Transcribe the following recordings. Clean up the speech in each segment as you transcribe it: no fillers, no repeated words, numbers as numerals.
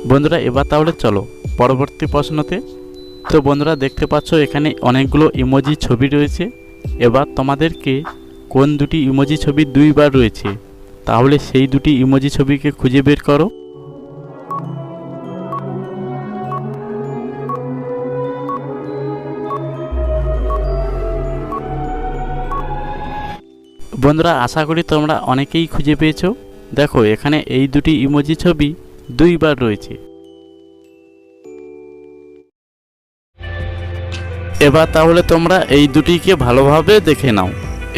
বন্ধুরা এবার তাহলে চলো পরবর্তী প্রশ্নতে। তো বন্ধুরা দেখতে পাচ্ছ এখানে অনেকগুলো ইমোজি ছবি রয়েছে। এবার তোমাদেরকে কোন দুটি ইমোজি ছবি দুইবার রয়েছে তাহলে সেই দুটি ইমোজি ছবিকে খুঁজে বের করো। বন্ধুরা আশা করি তোমরা অনেকেই খুঁজে পেয়েছো। দেখো এখানে এই দুটি ইমোজি ছবি দুইবার রয়েছে। এবার তাহলে তোমরা এই দুটিকে ভালোভাবে দেখে নাও।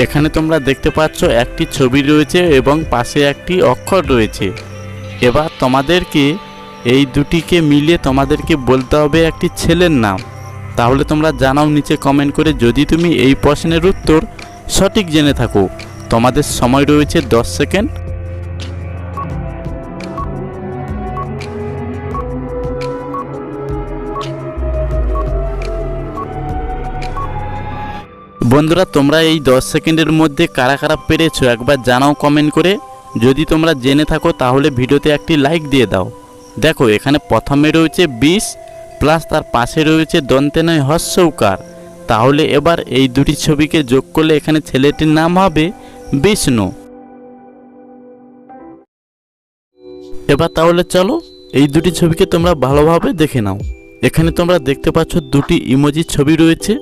এখানে তোমরা দেখতে পাচ্ছ একটি ছবি রয়েছে এবং পাশে একটি অক্ষর রয়েছে। এবার তোমাদেরকে এই দুটিকে মিলিয়ে তোমাদেরকে বলতে হবে একটি ছেলের নাম। তাহলে তোমরা জানাও নিচে কমেন্ট করে যদি তুমি এই প্রশ্নের উত্তর সঠিক জেনে থাকো। তোমাদের সময় রয়েছে 10 সেকেন্ড। বন্ধুরা তোমরা এই 10 সেকেন্ডের মধ্যে কারা কারা পেরেছো একবার জানাও কমেন্ট করে। যদি তোমরা জেনে থাকো তাহলে ভিডিওতে একটি লাইক দিয়ে দাও। দেখো এখানে প্রথমে রয়েছে 20 প্লাস তার পাশে রয়েছে দন্তে নয় হ্রস্বউকার। তাহলে এবার এই দুটি ছবিকে যোগ করলে এখানে ছেলেটির নাম হবে বিষ্ণু। এবার তাহলে চলো এই দুটি ছবিকে তোমরা ভালোভাবে দেখে নাও। এখানে তোমরা দেখতে পাচ্ছ দুটি ইমোজি ছবি রয়েছে।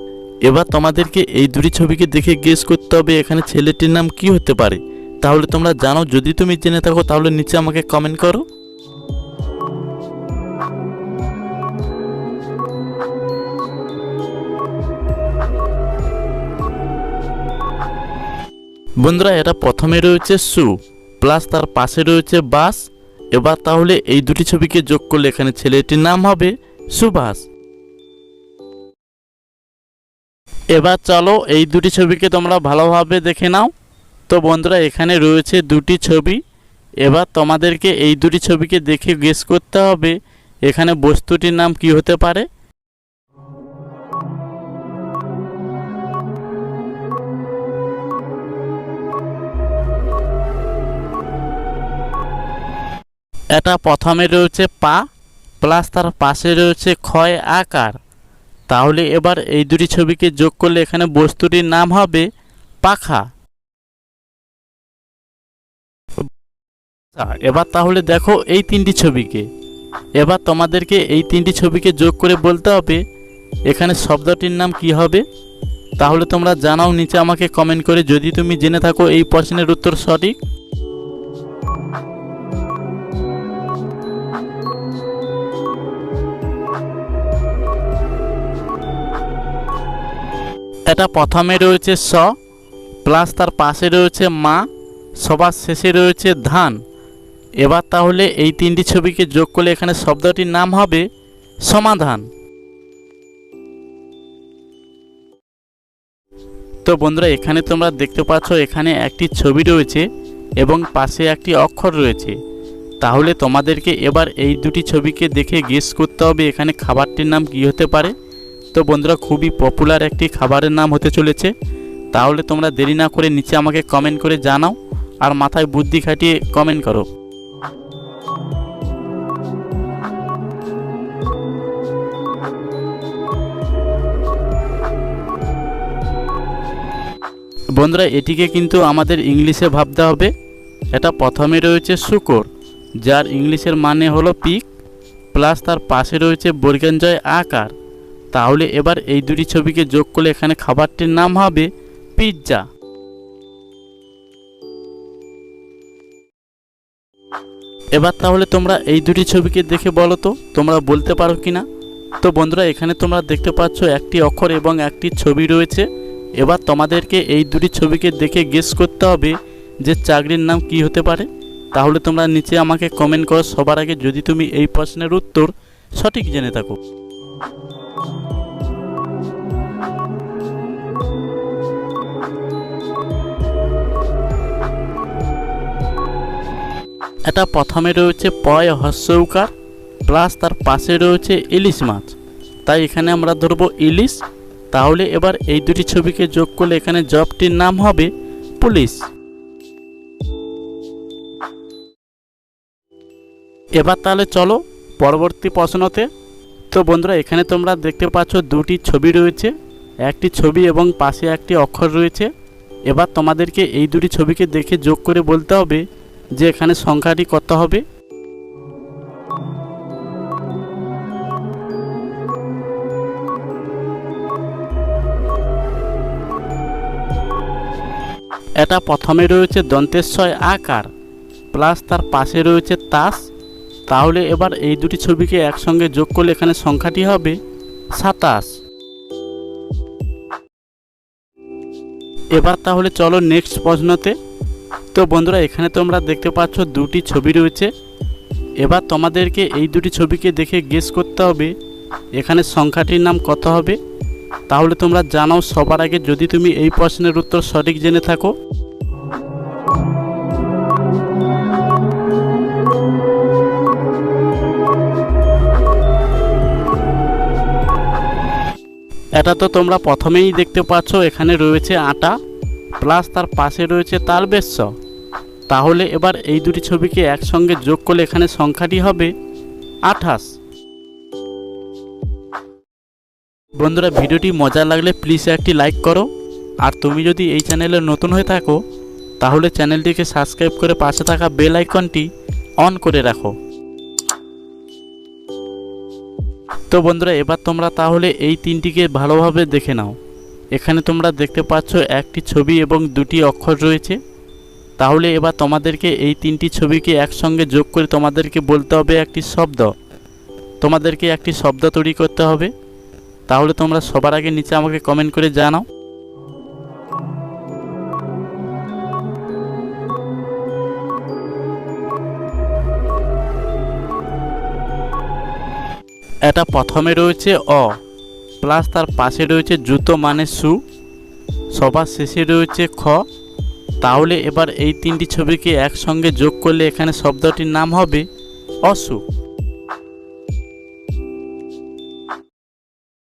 এবার তোমাদেরকে এই দুটি ছবিকে দেখে গেস করতে হবে এখানে ছেলেটির নাম কি হতে পারে। তাহলে তোমরা জানো, যদি তুমি জেনে থাকো তাহলে নিচে আমাকে কমেন্ট করো। বন্ধুরা এটা প্রথমে রয়েছে সু প্লাস তার পাশে রয়েছে বাস। এবার তাহলে এই দুটি ছবিকে যোগ করলে এখানে ছেলেটির নাম হবে সুভাষ। এবার চলো এই দুটি ছবিকে তোমরা ভালোভাবে দেখে নাও। তো বন্ধুরা এখানে রয়েছে দুটি ছবি। এবার তোমাদেরকে এই দুটি ছবিকে দেখে গেস করতে হবে এখানে বস্তুটির নাম কি হতে পারে। এটা প্রথমে রয়েছে পা প্লাস তার পাশে রয়েছে ক্ষয় আকার। তাহলে এবার এই দুটি ছবিকে যোগ করলে এখানে বস্তুটির নাম হবে পাখা। এবার তাহলে দেখো এই তিনটি ছবিকে। এবার তোমাদেরকে এই তিনটি ছবিকে যোগ করে বলতে হবে এখানে শব্দটির নাম কি হবে। তাহলে তোমরা জানাও নিচে আমাকে কমেন্ট করে যদি তুমি জেনে থাকো এই প্রশ্নের উত্তর সঠিক। এটা প্রথমে রয়েছে স প্লাস তার পাশে রয়েছে মা, সবার শেষে রয়েছে ধান। এবার তাহলে এই তিনটি ছবিকে যোগ করলে এখানে শব্দটির নাম হবে সমাধান। তো বন্ধুরা এখানে তোমরা দেখতে পাচ্ছ এখানে একটি ছবি রয়েছে এবং পাশে একটি অক্ষর রয়েছে। তাহলে তোমাদেরকে এবার এই দুটি ছবিকে দেখে গেস করতে হবে এখানে খাবারটির নাম কি হতে পারে। তো বন্ধুরা খুবই পপুলার একটি খাবারের নাম হতে চলেছে। তাহলে তোমরা দেরি না করে নিচে আমাকে কমেন্ট করে জানাও আর মাথায় বুদ্ধি খাটিয়ে কমেন্ট করো। বন্ধুরা এটিকে কিন্তু আমাদের ইংলিশে ভাবতে হবে। এটা প্রথমে রয়েছে শূকর যার ইংলিশের মানে হলো পিক প্লাস তার পাশে রয়েছে বর্গাঞ্জয় আকার। তাহলে এবার এই দুটি ছবিকে যোগ করলে এখানে খাবারটির নাম হবে পিৎজা। এবার তাহলে তোমরা এই দুটি ছবিকে দেখে বলো তো তোমরা বলতে পারো কিনা। তো বন্ধুরা এখানে তোমরা দেখতে পাচ্ছ একটি অক্ষর এবং একটি ছবি রয়েছে। এবার তোমাদেরকে এই দুটি ছবিকে দেখে গেস করতে হবে যে চাকরির নাম কি হতে পারে। তাহলে তোমরা নিচে আমাকে কমেন্ট করো সবার আগে যদি তুমি এই প্রশ্নের উত্তর সঠিক জেনে থাকো। এটা প্রথমে রয়েছে পয় হ্রস্বউকার প্লাস তার পাশে রয়েছে ইলিশ মাছ। তাই এখানে আমরা ধরবো ইলিশ। তাহলে এবার এই দুটি ছবিকে যোগ করলে এখানে জবটির নাম হবে পুলিশ। এবার তাহলে চলো পরবর্তী প্রশ্নতে। তো বন্ধুরা এখানে তোমরা দেখতে পাচ্ছ দুটি ছবি রয়েছে, একটি ছবি এবং পাশে একটি অক্ষর রয়েছে। এবার তোমাদেরকে এই দুটি ছবিকে দেখে যোগ করে বলতে হবে যে এখানে সংখ্যাটি কত হবে। এটা প্রথমে রয়েছে দন্তেশ্বয় আকার প্লাস তার পাশে রয়েছে তাস। তাহলে এবার এই দুটি ছবিকে একসঙ্গে যোগ করলে এখানে সংখ্যাটি হবে 27। এবার তাহলে চলো নেক্সট প্রশ্নতে। তো বন্ধুরা এখানে তোমরা দেখতে পাচ্ছ দুটি ছবি রয়েছে। এবার তোমাদেরকে এই দুটি ছবিকে দেখে গেস করতে হবে এখানে সংখ্যাটির নাম কত হবে। তাহলে তোমরা জানাও সবার আগে যদি তুমি এই প্রশ্নের উত্তর সঠিক জেনে থাকো। এটা তো তোমরা প্রথমেই দেখতে পাচ্ছ এখানে রয়েছে আটা প্লাস তার পাশে রয়েছে তালবেশ্য। তাহলে এবার এই দুটি ছবিকে একসঙ্গে যোগ করলে এখানে সংখ্যাটি হবে 28। বন্ধুরা ভিডিওটি মজা লাগলে প্লিজ একটি লাইক করো, আর তুমি যদি এই চ্যানেলে নতুন হয়ে থাকো তাহলে চ্যানেলটিকে সাবস্ক্রাইব করে পাশে থাকা বেল আইকনটি অন করে রাখো। তো বন্ধুরা এবার তোমরা তাহলে এই তিনটিকে ভালোভাবে দেখে নাও। এখানে তোমরা দেখতে পাচ্ছ একটি ছবি এবং দুটি অক্ষর রয়েছে। তাহলে এবার তোমাদেরকে এই তিনটি ছবিকে একসঙ্গে যোগ করে তোমাদেরকে বলতে হবে একটি শব্দ। তোমাদেরকে একটি শব্দ তৈরি করতে হবে। তাহলে তোমরা সবার আগে নিচে আমাকে কমেন্ট করে জানাও। এটা প্রথমে রয়েছে অ প্লাস তার পাশে রয়েছে জুতো মানে শু, সবার শেষে রয়েছে খ। তাহলে এবার এই তিনটি ছবিকে একসঙ্গে যোগ করলে এখানে শব্দটির নাম হবে অসুখ।